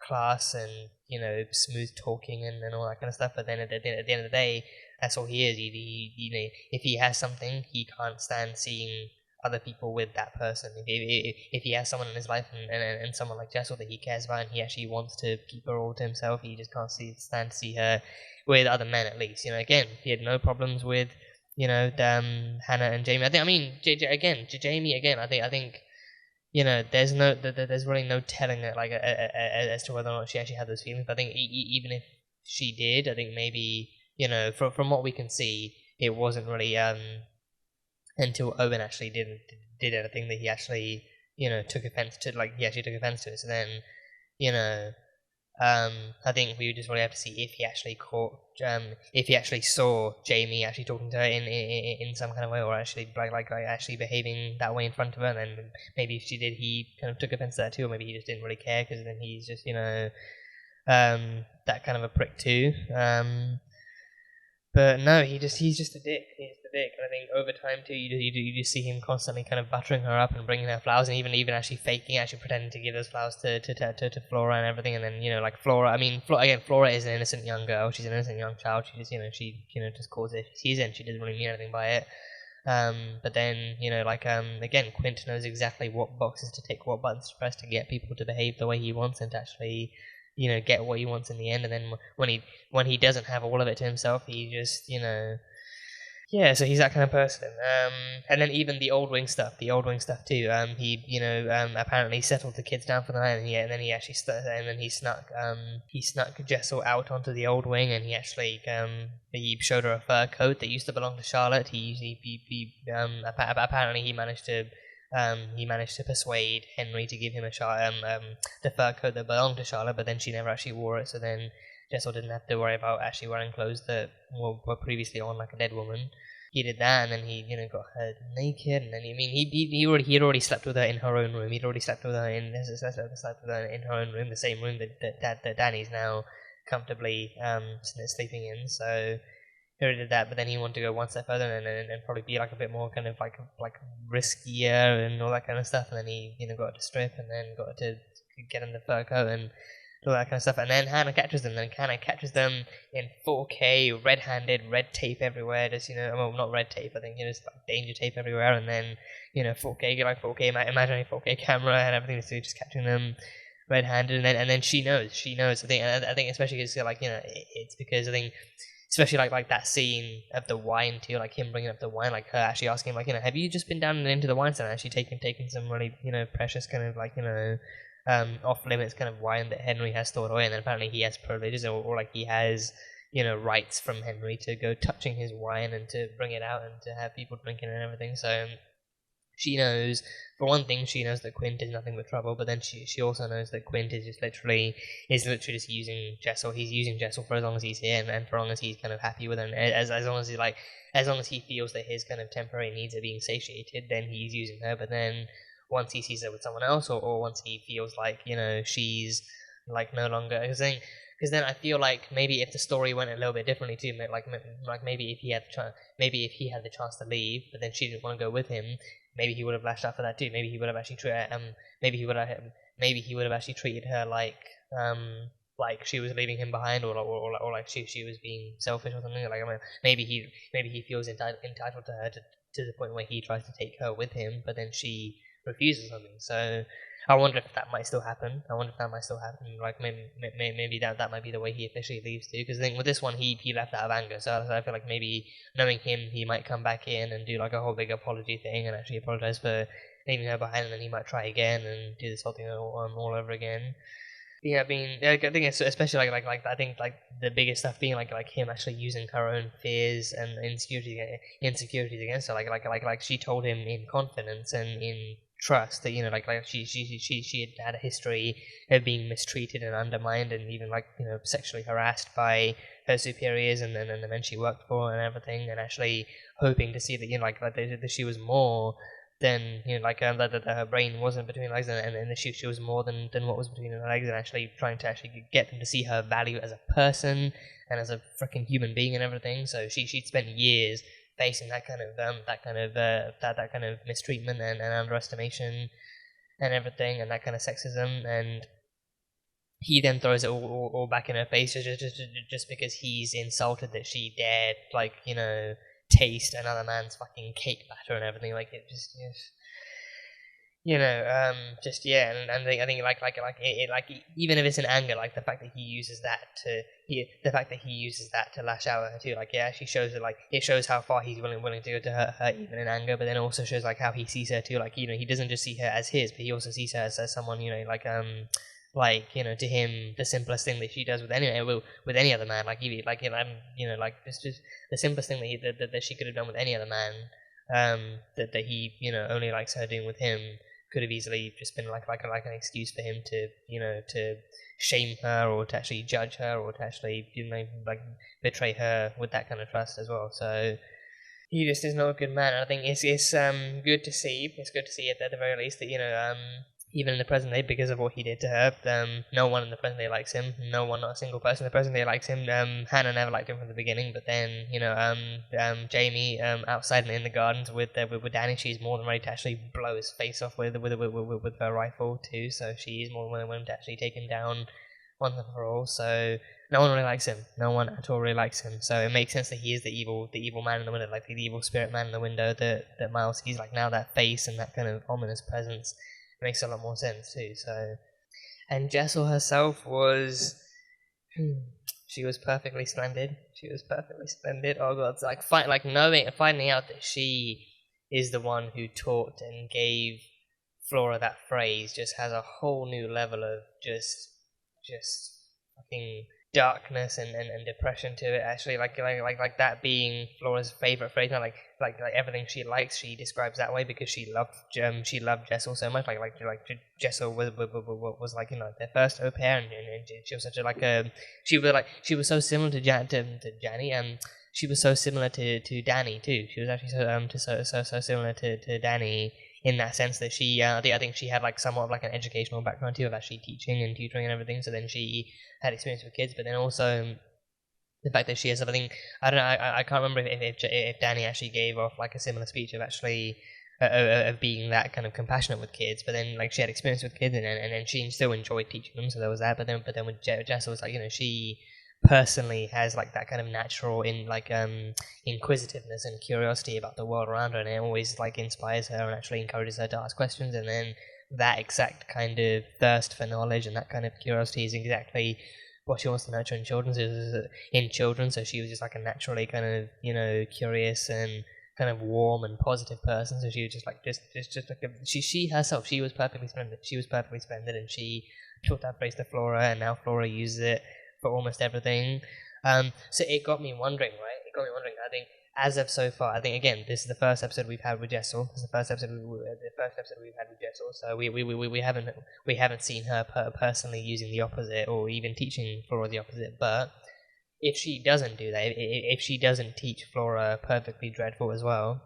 class and, you know, smooth talking and all that kind of stuff. But then at the end of the day, that's all he is. He you know, if he has something, he can't stand seeing other people with that person. If he has someone in his life and someone like Jessel that he cares about and he actually wants to keep her all to himself, he just can't stand to see her with other men, at least. You know, again, he had no problems with, you know, Hannah and Jamie. Jamie again. I think, you know, there's really no telling it, like as to whether or not she actually had those feelings. But I think even if she did, I think maybe, you know, from what we can see, it wasn't really until Owen actually did anything that he actually, you know, took offense to. Like, he actually took offense to it. So then, you know, I think we just really have to see if he actually saw Jamie actually talking to her in some kind of way, or actually like actually behaving that way in front of her. And then maybe if she did, he kind of took offense to that too, or maybe he just didn't really care because then he's just, you know, that kind of a prick too. But no, he's just a dick. He's the dick. And I think over time too, you just see him constantly kind of buttering her up and bringing her flowers, and even actually pretending to give those flowers to Flora and everything. And then, you know, like Flora is an innocent young girl. She's an innocent young child. She just just calls it. She sees it, and she doesn't really mean anything by it. But then, you know, like again, Quint knows exactly what boxes to tick, what buttons to press to get people to behave the way he wants and to actually, you know, get what he wants in the end. And then when he doesn't have all of it to himself, he just, you know, yeah. So he's that kind of person. And then even the old wing stuff too. He, you know, apparently settled the kids down for the night, and then he snuck Jessel out onto the old wing, and he actually he showed her a fur coat that used to belong to Charlotte. Apparently he managed to persuade Henry to give him the fur coat that belonged to Charlotte, but then she never actually wore it, so then Jessel didn't have to worry about actually wearing clothes that were previously on like a dead woman. He did that, and then he, you know, got her naked, and then he had already slept with her in her own room. He'd already slept with her in her own room, the same room that Danny's now comfortably sleeping in. So he already did that, but then he wanted to go one step further and probably be like a bit more kind of like riskier and all that kind of stuff. And then he, you know, got her to strip, and then got her to get in the fur coat and all that kind of stuff. And then Hannah catches them. In 4K, red-handed, red tape everywhere. Just, you know, well, not red tape. I think, you know, just like danger tape everywhere. And then, you know, 4K, imaginary 4K camera and everything. So just catching them red-handed, and then she knows. I think especially because, like, you know, it's because I think, especially like that scene of the wine too, like him bringing up the wine, like her actually asking him, like, you know, have you just been down into the wine cellar and actually taken some really, you know, precious kind of like, you know, off limits kind of wine that Henry has stored away, and then apparently he has privileges or like he has, you know, rights from Henry to go touching his wine and to bring it out and to have people drinking and everything. So she knows, for one thing, she knows that Quint is nothing but trouble, but then she also knows that Quint is literally just using Jessel. He's using Jessel for as long as he's here, and for as long as he's kind of happy with her, and as long as as long as he feels that his kind of temporary needs are being satiated, then he's using her. But then once he sees her with someone else, or once he feels like, you know, she's like no longer, because then I feel like maybe if the story went a little bit differently too, like maybe if he had the chance to leave, but then she didn't want to go with him, maybe he would have lashed out for that too. Maybe he would have actually treated her like she was leaving him behind, or like she was being selfish or something. Like, I mean, maybe he feels entitled to her to the point where he tries to take her with him, but then she refuses something. So I wonder if that might still happen. Like maybe that might be the way he officially leaves too. Because I think with this one he left out of anger. So I feel like maybe knowing him, he might come back in and do like a whole big apology thing and actually apologize for leaving her behind, and then he might try again and do this whole thing all over again. Yeah, I mean, I think it's especially like I think like the biggest stuff being like him actually using her own fears and insecurities against her. Like she told him in confidence and in trust that, you know, like she had a history of being mistreated and undermined and even like, you know, sexually harassed by her superiors and then the men she worked for and everything, and actually hoping to see that, you know, like that she was more than, you know, like that her brain wasn't between her legs, and she was more than what was between her legs, and actually trying to actually get them to see her value as a person and as a freaking human being and everything. So she'd spent years facing that kind of mistreatment and underestimation and everything, and that kind of sexism, and he then throws it all back in her face just because he's insulted that she dared, like, you know, taste another man's fucking cake batter and everything. Like, it just you know, just, yeah, and I think like even if it's in anger, like the fact that he uses that to lash out at her too, like, yeah, she shows it, like, it shows how far he's willing to go to hurt her even in anger, but then also shows like how he sees her too, like, you know, he doesn't just see her as his, but he also sees her as someone, you know, like, you know, to him, the simplest thing that she does with any other man, like, even, like, you know, like, just the simplest thing that she could have done with any other man, that he, you know, only likes her doing with him, could have easily just been like an excuse for him to, you know, to shame her or to actually judge her or to actually, you know, like, betray her with that kind of trust as well. So he just is not a good man. And I think it's good to see. It's good to see at the very least that, you know, even in the present day, because of what he did to her, no one in the present day likes him. No one, not a single person in the present day likes him. Hannah never liked him from the beginning, but then, you know, Jamie, outside in the gardens with Danny, she's more than ready to actually blow his face off with her rifle too. So she's more than willing to actually take him down once and for all. So no one really likes him. No one at all really likes him. So it makes sense that he is the evil man in the window, like the evil spirit man in the window that Miles sees. Like, now that face and that kind of ominous presence makes a lot more sense too. So, and Jessel herself was, she was perfectly splendid. Oh god, it's like finding out that she is the one who taught and gave Flora that phrase just has a whole new level of just fucking darkness and depression to it. Actually, like that being Flora's favorite phrase, like everything she likes, she describes that way because she loved Jessel so much. Like Jessel was like, you know, their first au pair, and she was such a she was so similar to Janny, and she was so similar to Danny too. She was actually so similar to Danny in that sense that she, I think she had like somewhat of like an educational background too, of actually teaching and tutoring and everything. So then she had experience with kids, but then also the fact that she has something, I don't know, I can't remember if Danny actually gave off like a similar speech of actually of being that kind of compassionate with kids, but then like she had experience with kids and then she still enjoyed teaching them, so there was that. But then with Jessel, was like, you know, she personally has like that kind of natural inquisitiveness and curiosity about the world around her, and it always like inspires her and actually encourages her to ask questions. And then that exact kind of thirst for knowledge and that kind of curiosity is exactly what she wants to nurture in children. So she was just like a naturally kind of, you know, curious and kind of warm and positive person. So she was just like just like she herself, she was perfectly splendid, and she taught that phrase to Flora, and now Flora uses it for almost everything. So it got me wondering, right? I think as of so far, I think again this is the first episode we've had with Jessel. This is the first episode we've had with Jessel. So we haven't seen her personally using the opposite or even teaching Flora the opposite. But if she doesn't do that, if she doesn't teach Flora Perfectly Dreadful as well,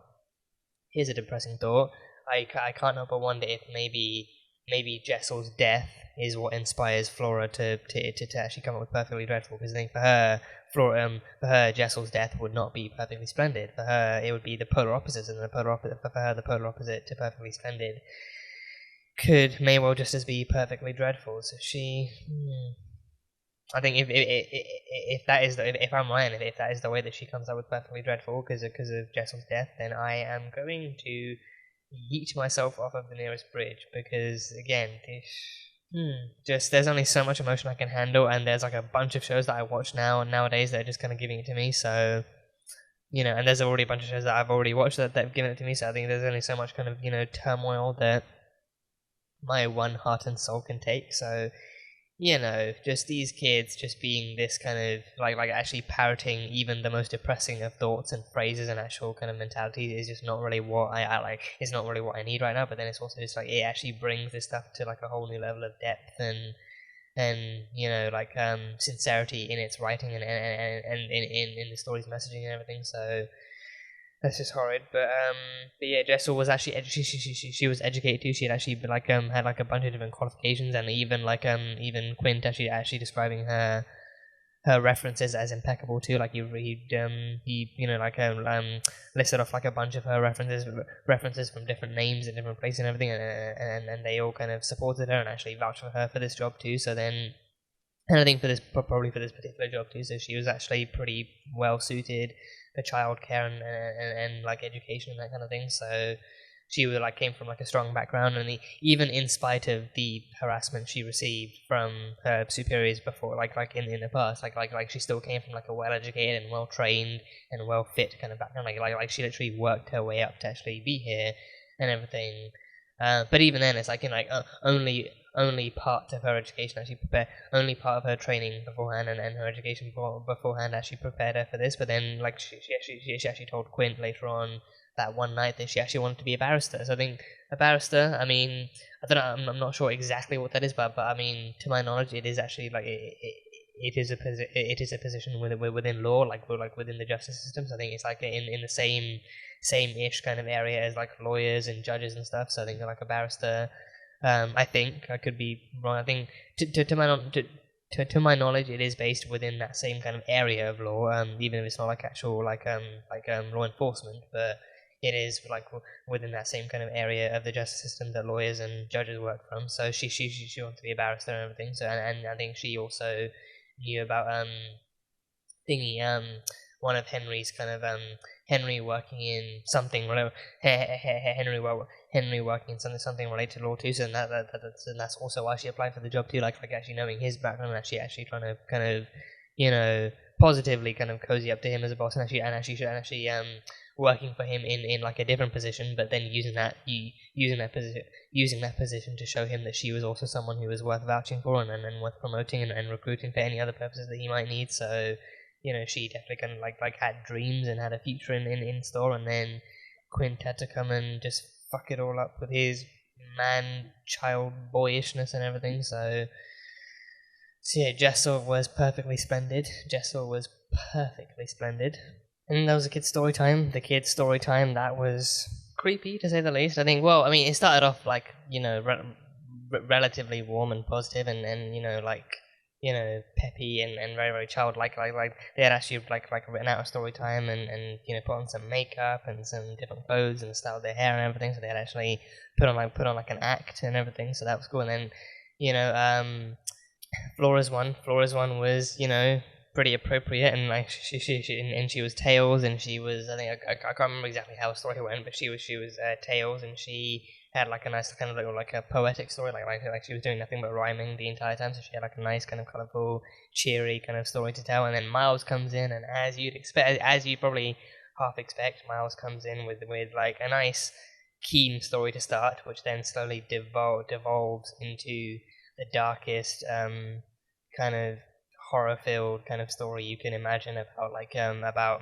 here's a depressing thought. I can't help but wonder if maybe Jessel's death is what inspires Flora to actually come up with Perfectly Dreadful. Because I think for her, Jessel's death would not be Perfectly Splendid. For her, it would be the polar opposite, and the polar opposite to Perfectly Splendid may well just as be Perfectly Dreadful. So I think if that is if I'm right, if that is the way that she comes up with Perfectly Dreadful because of Jessel's death, then I am going to yeet myself off of the nearest bridge, because again, just there's only so much emotion I can handle, and there's like a bunch of shows that I watch nowadays that are just kind of giving it to me. So and there's already a bunch of shows that I've already watched that have given it to me. So I think there's only so much kind of turmoil that my one heart and soul can take. So just these kids just being this kind of like actually parroting even the most depressing of thoughts and phrases and actual kind of mentality is just not really what I like. It's not really what I need right now. But then it's also just like it actually brings this stuff to like a whole new level of depth and sincerity in its writing and in the story's messaging and everything. So that's just horrid. But yeah, Jessel was actually she was educated too. She had actually had like a bunch of different qualifications, and even Quint actually describing her references as impeccable too. Like he listed off like a bunch of her references from different names and different places and everything, and they all kind of supported her and actually vouched for her for this job too. So then, and I think probably for this particular job too. So she was actually pretty well suited for childcare and like education and that kind of thing. So she came from like a strong background, and even in spite of the harassment she received from her superiors before, like in the past, like she still came from like a well-educated and well-trained and well-fit kind of background. Like she literally worked her way up to actually be here and everything. But even then, it's like only part of her education actually only part of her training beforehand and her education beforehand actually prepared her for this. But then, like she actually told Quint later on that one night that she actually wanted to be a barrister. So I think a barrister, I mean, I don't know, I'm not sure exactly what that is, but I mean, to my knowledge, it is actually like it is a position within law, like within the justice system. So I think it's like in the same-ish kind of area as like lawyers and judges and stuff. So I think like a barrister. I think I could be wrong. I think to my knowledge, it is based within that same kind of area of law. Even if it's not like actual law enforcement, but it is like within that same kind of area of the justice system that lawyers and judges work from. So she wanted to be a barrister and everything. So and I think she also knew about one of Henry's kind of Henry working in something, whatever. Henry working in something related to law too. So that's also why she applied for the job too. Like actually knowing his background and actually trying to kind of positively kind of cozy up to him as a boss and actually working for him in like a different position, but then using that position to show him that she was also someone who was worth vouching for and worth promoting and recruiting for any other purposes that he might need. So she definitely kind of like had dreams and had a future in store, and then Quint had to come and just fuck it all up with his man-child boyishness and everything. So yeah, Jessel was perfectly splendid. And that was a kid's story time. The kid's story time, that was creepy to say the least. I think, well, I mean, it started off like, relatively warm and positive and peppy and very, very childlike. Like they had actually written out a story time and put on some makeup and some different clothes and styled their hair and everything. So they had actually put on an act and everything. So that was cool. And then Flora's one was pretty appropriate, and like she was Tails, and she was I can't remember exactly how the story went, but she was Tails, and she had like a nice kind of like a poetic story, like she was doing nothing but rhyming the entire time, so she had like a nice kind of colourful, cheery kind of story to tell. And then Miles comes in, and as you probably half expect, Miles comes in with like a nice keen story to start, which then slowly devolves into the darkest kind of horror-filled kind of story you can imagine about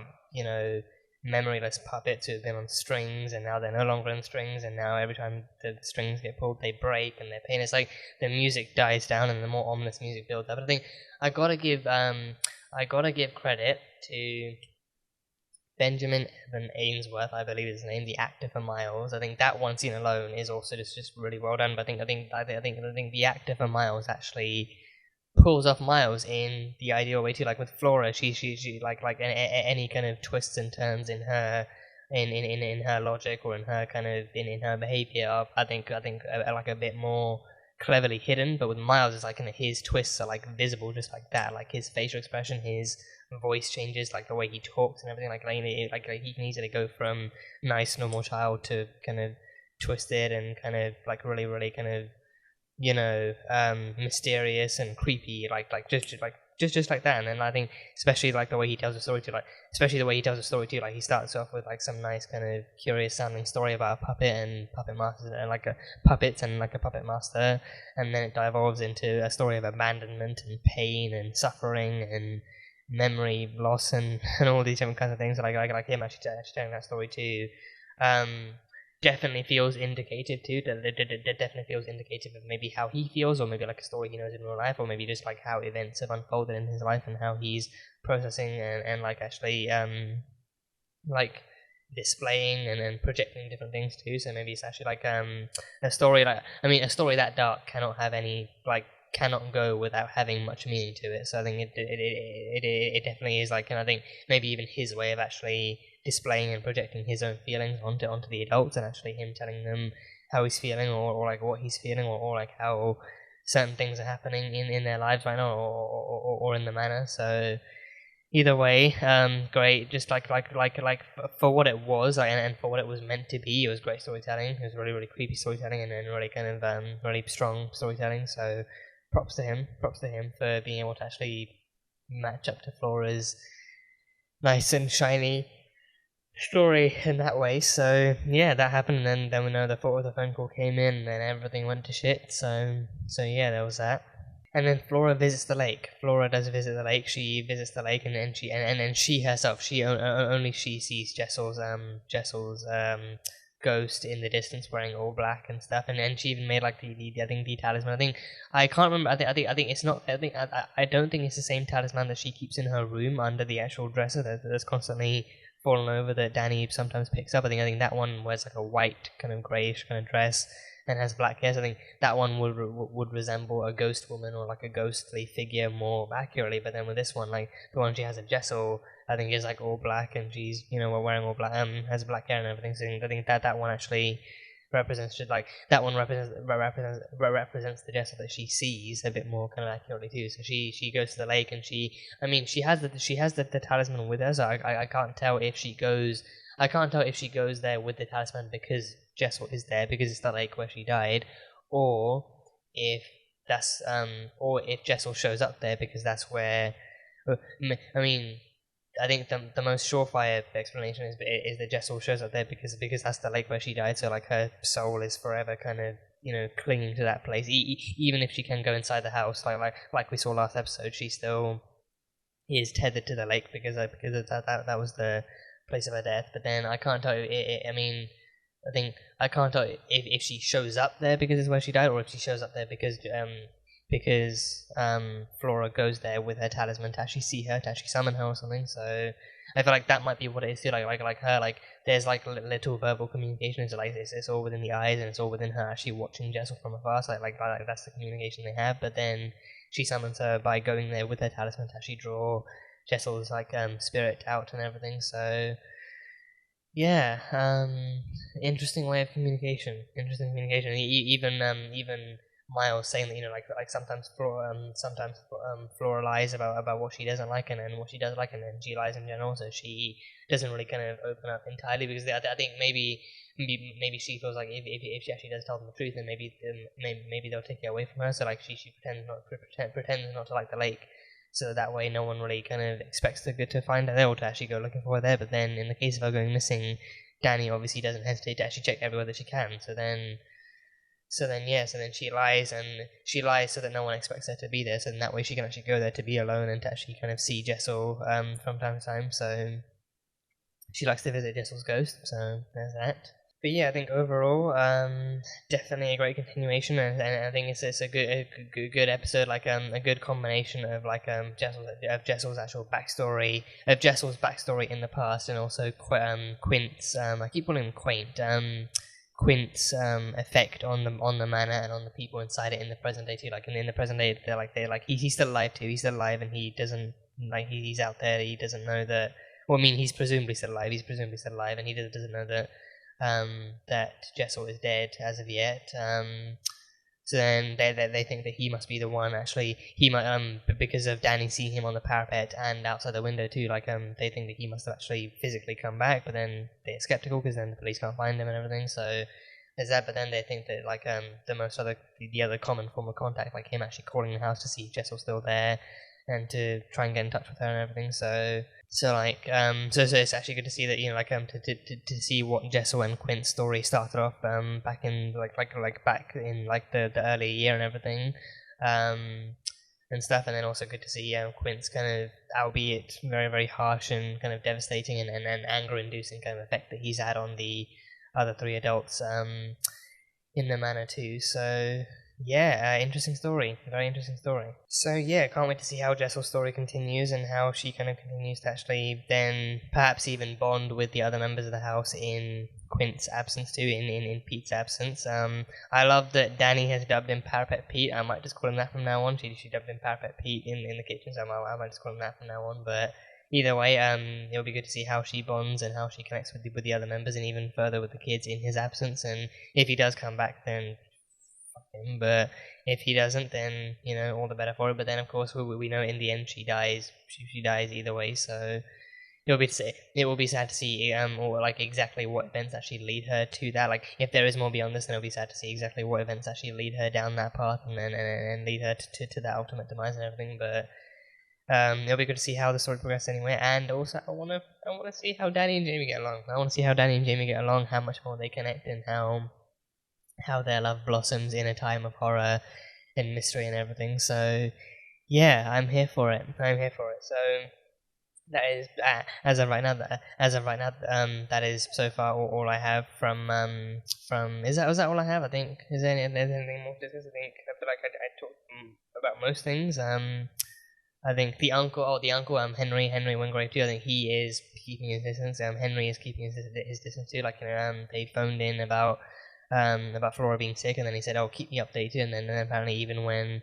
memoryless puppets who have been on strings, and now they're no longer on strings, and now every time the strings get pulled, they break and they're pain. It's like the music dies down and the more ominous music builds up. But I think I gotta give credit to Benjamin Evan Ainsworth, I believe is his name, the actor for Miles. I think that one scene alone is also just really well done. But I think the actor for Miles actually pulls off Miles in the ideal way too. Like with Flora, she like any kind of twists and turns in her in her logic or in her kind of in her behavior are, I think like a bit more cleverly hidden. But with Miles, it's like kind of his twists are like visible just like that. Like his facial expression, his voice changes, like the way he talks and everything. Like he can easily go from nice normal child to kind of twisted and kind of like really kind of, you know, mysterious and creepy, just like that. And then I think especially like the way he tells the story too, like he starts off with like some nice kind of curious sounding story about a puppet and puppet master and like a puppet master, and then it devolves into a story of abandonment and pain and suffering and memory loss and all these different kinds of things. Like him actually telling that story too. Definitely feels indicative too. That definitely feels indicative of maybe how he feels, or maybe like a story he knows in real life, or maybe just like how events have unfolded in his life and how he's processing and like actually like displaying and projecting different things too. So maybe it's actually like a story that dark cannot go without having much meaning to it. So I think it definitely is like, and I think maybe even his way of actually displaying and projecting his own feelings onto the adults, and actually him telling them how he's feeling or like what he's feeling or like how certain things are happening in their lives right now or in the manner. So either way, great. Just like for what it was, and for what it was meant to be, it was great storytelling. It was really creepy storytelling, and then really kind of really strong storytelling. So props to him for being able to actually match up to Flora's nice and shiny story in that way. So yeah, that happened, and then we know the phone call came in, and then everything went to shit. So yeah, there was that. And then Flora visits the lake. Flora does visit the lake. She visits the lake, and then she herself, only she sees Jessel's ghost in the distance wearing all black and stuff. And then she even made like the talisman. I can't remember. I think it's not. I don't think it's the same talisman that she keeps in her room under the actual dresser that's constantly fallen over that Danny sometimes picks up. I think that one wears like a white kind of greyish kind of dress and has black hair. So I think that one would resemble a ghost woman or like a ghostly figure more accurately. But then with this one, like the one she has at Jessel, I think is like all black, and she's, you know, wearing all black, has black hair and everything. So I think that one actually represents the Jessel that she sees a bit more kind of accurately too. So she goes to the lake, and she has the talisman with her. So I can't tell if she goes there with the talisman because Jessel is there, because it's the lake where she died, or if Jessel shows up there because that's where. I think the most surefire explanation is that Jessel shows up there because that's the lake where she died. So like her soul is forever kind of, you know, clinging to that place. Even if she can go inside the house, like we saw last episode, she still is tethered to the lake because that was the place of her death. But then I can't tell you. I can't tell if she shows up there because it's where she died, or if she shows up there because Flora goes there with her talisman to actually see her, to actually summon her or something. So I feel like that might be what it is too. Like her, like there's like little verbal communication. It's like it's all within the eyes, and it's all within her actually watching Jessel from afar. So like that's the communication they have. But then she summons her by going there with her talisman to actually draw Jessel's like spirit out and everything. So yeah, interesting way of communication. Even Miles saying that, you know, like sometimes Flora lies about what she doesn't like and what she does like, and then she lies in general. So she doesn't really kind of open up entirely, because I think maybe she feels like if she actually does tell them the truth, then maybe they'll take it away from her. So like she pretends not to like the lake, so that way no one really kind of expects to find her there or to actually go looking for her there. But then in the case of her going missing, Danny obviously doesn't hesitate to actually check everywhere that she can. So then she lies so that no one expects her to be there. So then that way she can actually go there to be alone and to actually kind of see Jessel from time to time. So she likes to visit Jessel's ghost, so there's that. But yeah, I think overall, definitely a great continuation, and I think it's a good episode, like a good combination of like Jessel's actual backstory, of Jessel's backstory in the past, and also Quint's I keep calling him Quaint, Quint's effect on the manor and on the people inside it in the present day too. Like in the present day, he's still alive too. He's still alive, and he doesn't he's out there. He doesn't know that. Well, I mean, he's presumably still alive. He's presumably still alive, and he doesn't know that. That Jessel is dead as of yet. So then they think that he must be the one. Actually, he might because of Danny seeing him on the parapet and outside the window too. Like they think that he must have actually physically come back, but then they're skeptical because then the police can't find him and everything. So there's that. But then they think that like the other common form of contact, like him actually calling the house to see if Jessel's still there and to try and get in touch with her and everything. So it's actually good to see that, to see what Jessel and Quint's story started off back in back in the early year and everything and stuff, and then also good to see Quint's kind of, albeit very very harsh and kind of devastating and anger inducing kind of effect that he's had on the other three adults in the manor too. So yeah, interesting story. Very interesting story. So yeah, can't wait to see how Jessel's story continues and how she kind of continues to actually then perhaps even bond with the other members of the house in Quint's absence too, in Pete's absence. I love that Danny has dubbed him Parapet Pete. I might just call him that from now on. She dubbed him Parapet Pete in the kitchen, so I might just call him that from now on. But either way, it'll be good to see how she bonds and how she connects with the other members and even further with the kids in his absence. And if he does come back, then him, but if he doesn't, then all the better for it. But then of course we know in the end she dies. She dies either way, so it will be sad to see or like exactly what events actually lead her to that. Like if there is more beyond this, then it'll be sad to see exactly what events actually lead her down that path and lead her to that ultimate demise and everything. But it'll be good to see how the story progresses anyway. And also I wanna see how Danny and Jamie get along. How much more they connect, and how their love blossoms in a time of horror and mystery and everything. So yeah, I'm here for it. So that is as of right now. That is so far all I have from. Was that all I have? I think. Is there anything more to discuss? I feel like I talked about most things. I think the uncle, Henry Wingrave too. I think he is keeping his distance. Henry is keeping his distance too. Like they phoned in about Flora being sick, and then he said, "Oh, keep me updated." And then apparently, even when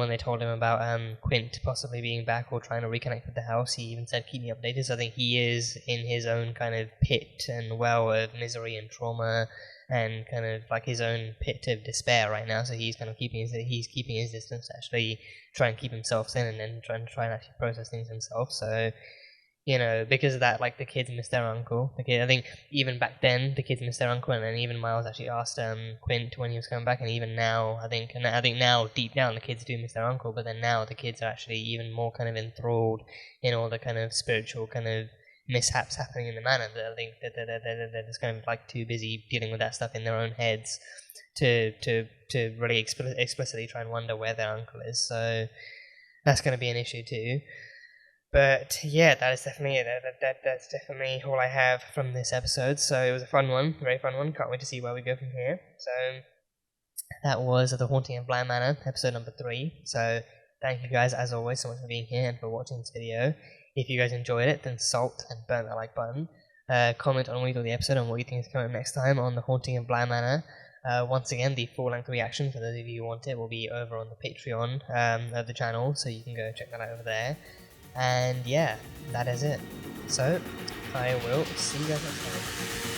they told him about Quint possibly being back or trying to reconnect with the house, he even said, "Keep me updated." So I think he is in his own kind of pit and well of misery and trauma, and kind of like his own pit of despair right now. So he's kind of keeping his distance to actually try and keep himself sane, and then try and actually process things himself. So. Because of that, like the kids miss their uncle. I think even back then the kids missed their uncle, and then even Miles actually asked Quint when he was coming back, and even now I think now deep down the kids do miss their uncle, but then now the kids are actually even more kind of enthralled in all the kind of spiritual kind of mishaps happening in the manor. That I think that they're just kind of like too busy dealing with that stuff in their own heads to really explicitly try and wonder where their uncle is. So that's going to be an issue too. But yeah, that is definitely that's definitely all I have from this episode. So it was a fun one, very fun one. Can't wait to see where we go from here. So that was The Haunting of Bly Manor, episode number 3. So thank you guys as always so much for being here and for watching this video. If you guys enjoyed it, then salt and burn that like button. Comment on what you thought of the episode and what you think is coming up next time on The Haunting of Bly Manor. Once again, the full-length reaction for those of you who want it will be over on the Patreon of the channel, so you can go check that out over there. And yeah, that is it. So, I will see you guys next time.